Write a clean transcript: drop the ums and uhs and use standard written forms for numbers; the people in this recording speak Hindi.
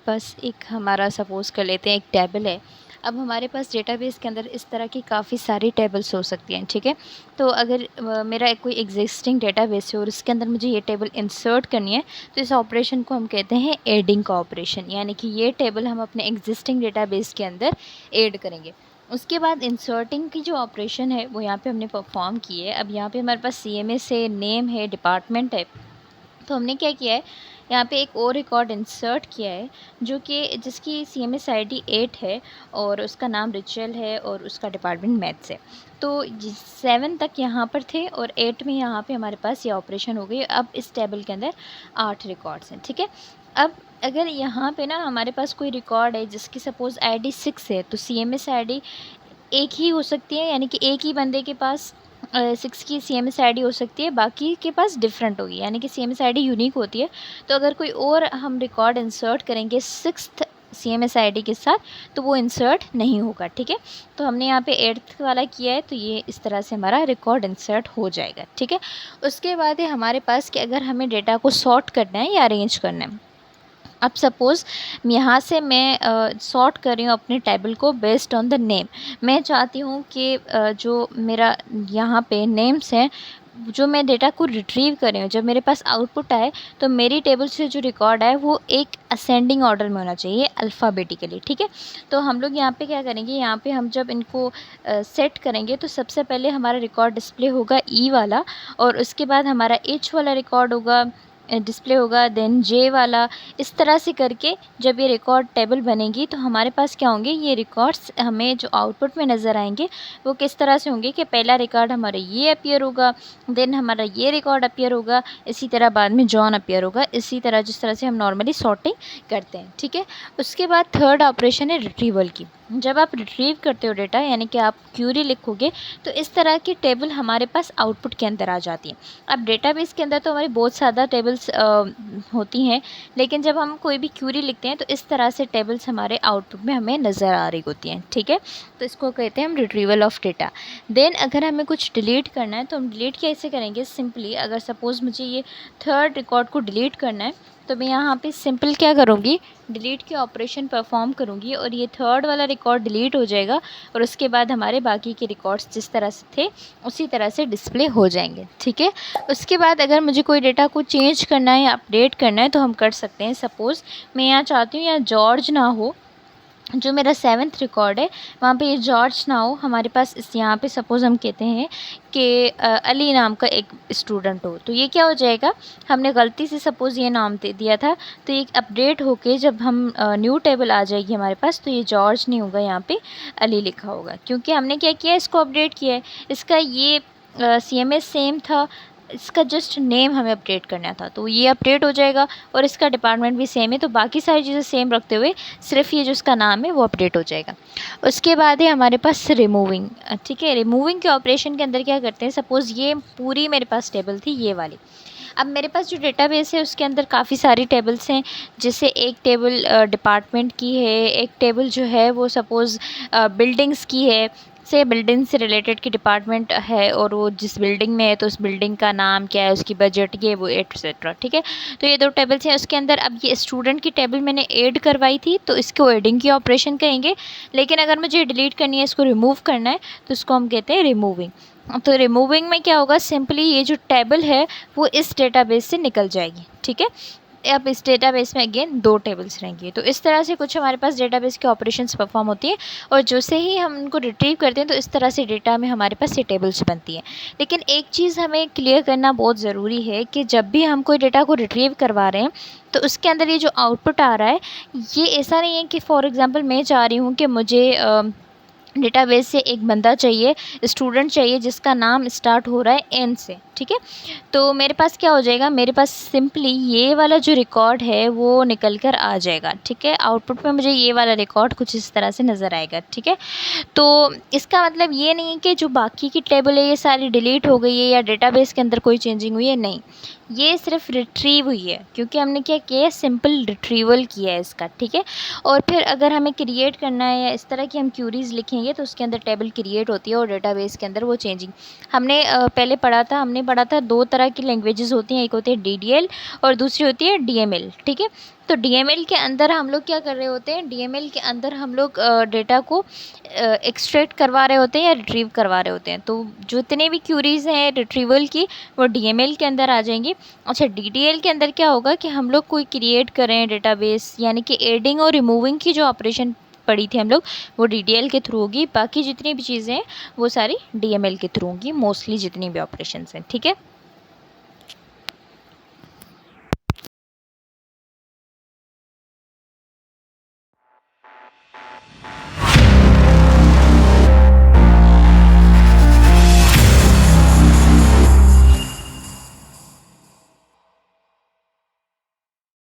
पास एक हमारा सपोज़ कर लेते हैं एक टेबल है। अब हमारे पास डेटाबेस के अंदर इस तरह की काफ़ी सारी टेबल्स हो सकती हैं, ठीक है। तो अगर मेरा एक कोई एग्जिस्टिंग डेटाबेस है और उसके अंदर मुझे ये टेबल इंसर्ट करनी है, तो इस ऑपरेशन को हम कहते हैं एडिंग का ऑपरेशन, यानी कि ये टेबल हम अपने एग्जिस्टिंग डेटाबेस के अंदर ऐड करेंगे। उसके बाद इंसर्टिंग की जो ऑपरेशन है वो यहाँ पे हमने परफॉर्म की है। अब यहाँ पे हमारे पास सीएमएस है, नेम है, डिपार्टमेंट है। तो हमने क्या किया है, यहाँ पे एक और रिकॉर्ड इंसर्ट किया है जो कि जिसकी सीएमएस आईडी 8 है और उसका नाम रिचल है और उसका डिपार्टमेंट मैथ्स है। तो 7 तक यहाँ पर थे और 8 में यहाँ पे हमारे पास ये ऑपरेशन हो गई। अब इस टेबल के अंदर 8 रिकॉर्ड्स हैं, ठीक है। अब अगर यहाँ पे ना हमारे पास कोई रिकॉर्ड है जिसकी सपोज़ आईडी 6 है, तो सीएमएस आईडी एक ही हो सकती है, यानी कि एक ही बंदे के पास 6 की सीएमएस आईडी हो सकती है, बाकी के पास डिफरेंट होगी, यानी कि सीएमएस आईडी यूनिक होती है। तो अगर कोई और हम रिकॉर्ड इंसर्ट करेंगे 6th सीएमएस आईडी के साथ, तो वो इंसर्ट नहीं होगा, ठीक है। तो हमने यहाँ पे 8th वाला किया है, तो ये इस तरह से हमारा रिकॉर्ड इंसर्ट हो जाएगा, ठीक है। उसके बाद है हमारे पास कि अगर हमें डेटा को सॉर्ट करना है या अरेंज करना है। अब सपोज़ यहाँ से मैं सॉर्ट कर रही हूँ अपने टेबल को बेस्ड ऑन द नेम। मैं चाहती हूँ कि जो मेरा यहाँ पे नेम्स हैं, जो मैं डेटा को रिट्रीव कर रही हूँ, जब मेरे पास आउटपुट आए तो मेरी टेबल से जो रिकॉर्ड आए वो एक असेंडिंग ऑर्डर में होना चाहिए, अल्फ़ाबेटिकली, ठीक है। तो हम लोग यहाँ पे क्या करेंगे, यहाँ पे हम जब इनको सेट करेंगे तो सबसे पहले हमारा रिकॉर्ड डिस्प्ले होगा ई वाला, और उसके बाद हमारा एच वाला रिकॉर्ड होगा डिस्प्ले होगा, देन जे वाला। इस तरह से करके जब ये रिकॉर्ड टेबल बनेगी तो हमारे पास क्या होंगे, ये रिकॉर्ड्स हमें जो आउटपुट में नज़र आएंगे वो किस तरह से होंगे कि पहला रिकॉर्ड हमारा ये अपीयर होगा, देन हमारा ये रिकॉर्ड अपीयर होगा, इसी तरह बाद में जॉन अपीयर होगा, इसी तरह जिस तरह से हम नॉर्मली सॉर्टिंग करते हैं, ठीक है। उसके बाद थर्ड ऑपरेशन है रिट्रीवल की। जब आप रिट्रीव करते हो डेटा, यानी कि आप क्यूरी लिखोगे, तो इस तरह की टेबल हमारे पास आउटपुट के अंदर आ जाती है। अब डेटाबेस के अंदर तो हमारी बहुत ज़्यादा टेबल्स होती हैं, लेकिन जब हम कोई भी क्यूरी लिखते हैं तो इस तरह से टेबल्स हमारे आउटपुट में हमें नज़र आ रही होती हैं, ठीक है। तो इसको कहते हैं हम रिट्रीवल ऑफ डेटा। देन अगर हमें कुछ डिलीट करना है तो हम डिलीट कैसे करेंगे, सिंपली अगर सपोज़ मुझे ये थर्ड रिकॉर्ड को डिलीट करना है, तो मैं यहाँ पे सिंपल क्या करूँगी, डिलीट के ऑपरेशन परफॉर्म करूँगी और ये थर्ड वाला रिकॉर्ड डिलीट हो जाएगा, और उसके बाद हमारे बाकी के रिकॉर्ड्स जिस तरह से थे उसी तरह से डिस्प्ले हो जाएंगे, ठीक है। उसके बाद अगर मुझे कोई डेटा को चेंज करना है या अपडेट करना है तो हम कर सकते हैं। सपोज़ मैं यहाँ चाहती हूँ यहाँ जॉर्ज ना हो, जो मेरा 7th रिकॉर्ड है वहाँ पे ये जॉर्ज ना हो, हमारे पास इस यहाँ पे सपोज़ हम कहते हैं कि अली नाम का एक स्टूडेंट हो, तो ये क्या हो जाएगा, हमने गलती से सपोज़ ये नाम दे दिया था, तो ये अपडेट होके जब हम न्यू टेबल आ जाएगी हमारे पास, तो ये जॉर्ज नहीं होगा, यहाँ पे अली लिखा होगा, क्योंकि हमने क्या किया, इसको अपडेट किया है। इसका ये सीएमएस सेम था, इसका जस्ट नेम हमें अपडेट करना था, तो ये अपडेट हो जाएगा, और इसका डिपार्टमेंट भी सेम है, तो बाकी सारी चीज़ें सेम रखते हुए सिर्फ ये जो इसका नाम है वो अपडेट हो जाएगा। उसके बाद है हमारे पास रिमूविंग, ठीक है। रिमूविंग के ऑपरेशन के अंदर क्या करते हैं, सपोज़ ये पूरी मेरे पास टेबल थी ये वाली। अब मेरे पास जो डेटाबेस है उसके अंदर काफ़ी सारी टेबल्स हैं, जैसे एक टेबल डिपार्टमेंट की है, एक टेबल जो है वो सपोज़ बिल्डिंग्स की है, से बिल्डिंग से रिलेटेड की डिपार्टमेंट है और वो जिस बिल्डिंग में है तो उस बिल्डिंग का नाम क्या है, उसकी बजट ये वो एटसेट्रा, ठीक है। तो ये दो टेबल्स हैं उसके अंदर। अब ये स्टूडेंट की टेबल मैंने ऐड करवाई थी, तो इसको एडिंग की ऑपरेशन कहेंगे, लेकिन अगर मुझे डिलीट करनी है, इसको रिमूव करना है, तो इसको हम कहते हैं रिमूविंग। तो रिमूविंग में क्या होगा, सिंपली ये जो टेबल है वो इस डेटाबेस से निकल जाएगी, ठीक है। अब इस डेटाबेस में अगेन दो टेबल्स रहेंगी, तो इस तरह से कुछ हमारे पास डेटाबेस के ऑपरेशंस परफॉर्म होती है, और जो से ही हम उनको रिट्रीव करते हैं तो इस तरह से डेटा में हमारे पास ये टेबल्स बनती हैं। लेकिन एक चीज़ हमें क्लियर करना बहुत ज़रूरी है कि जब भी हम कोई डेटा को रिट्रीव करवा रहे हैं तो उसके अंदर ये जो आउटपुट आ रहा है, ये ऐसा नहीं है कि फॉर एग्ज़ाम्पल मैं चाह रही हूँ कि मुझे डेटाबेस से एक बंदा चाहिए, स्टूडेंट चाहिए जिसका नाम स्टार्ट हो रहा है एन से, ठीक है। तो मेरे पास क्या हो जाएगा, मेरे पास सिंपली ये वाला जो रिकॉर्ड है वो निकल कर आ जाएगा, ठीक है। आउटपुट में मुझे ये वाला रिकॉर्ड कुछ इस तरह से नज़र आएगा, ठीक है। तो इसका मतलब ये नहीं है कि जो बाकी की टेबल है ये सारी डिलीट हो गई है या डेटाबेस के अंदर कोई चेंजिंग हुई है, नहीं, ये सिर्फ रिट्रीव हुई है, क्योंकि हमने क्या किया है, सिंपल रिट्रीवल किया है इसका, ठीक है। और फिर अगर हमें क्रिएट करना है या इस तरह की हम क्यूरीज़ लिखेंगे तो उसके अंदर टेबल क्रिएट होती है और डेटाबेस के अंदर वो चेंजिंग। हमने पहले हमने पढ़ा था दो तरह की लैंग्वेजेस होती हैं, एक होती है DDL और दूसरी होती है DML, ठीक है। तो डीएमएल के अंदर हम लोग क्या कर रहे होते हैं, डीएमएल के अंदर हम लोग डेटा को एक्सट्रैक्ट करवा रहे होते हैं या रिट्रीव करवा रहे होते हैं। तो जितने भी क्यूरीज़ हैं रिट्रीवल की वो डीएमएल के अंदर आ जाएंगी। अच्छा, डीटीएल के अंदर क्या होगा कि हम लोग कोई क्रिएट करें डेटाबेस, यानी कि एडिंग और रिमूविंग की जो ऑपरेशन पढ़ी थी हम लोग, वो डीटीएल के थ्रू होगी। बाकी जितनी भी चीज़ें हैं वो सारी डीएमएल के थ्रू होंगी, मोस्टली जितनी भी ऑपरेशंस हैं। ठीक है।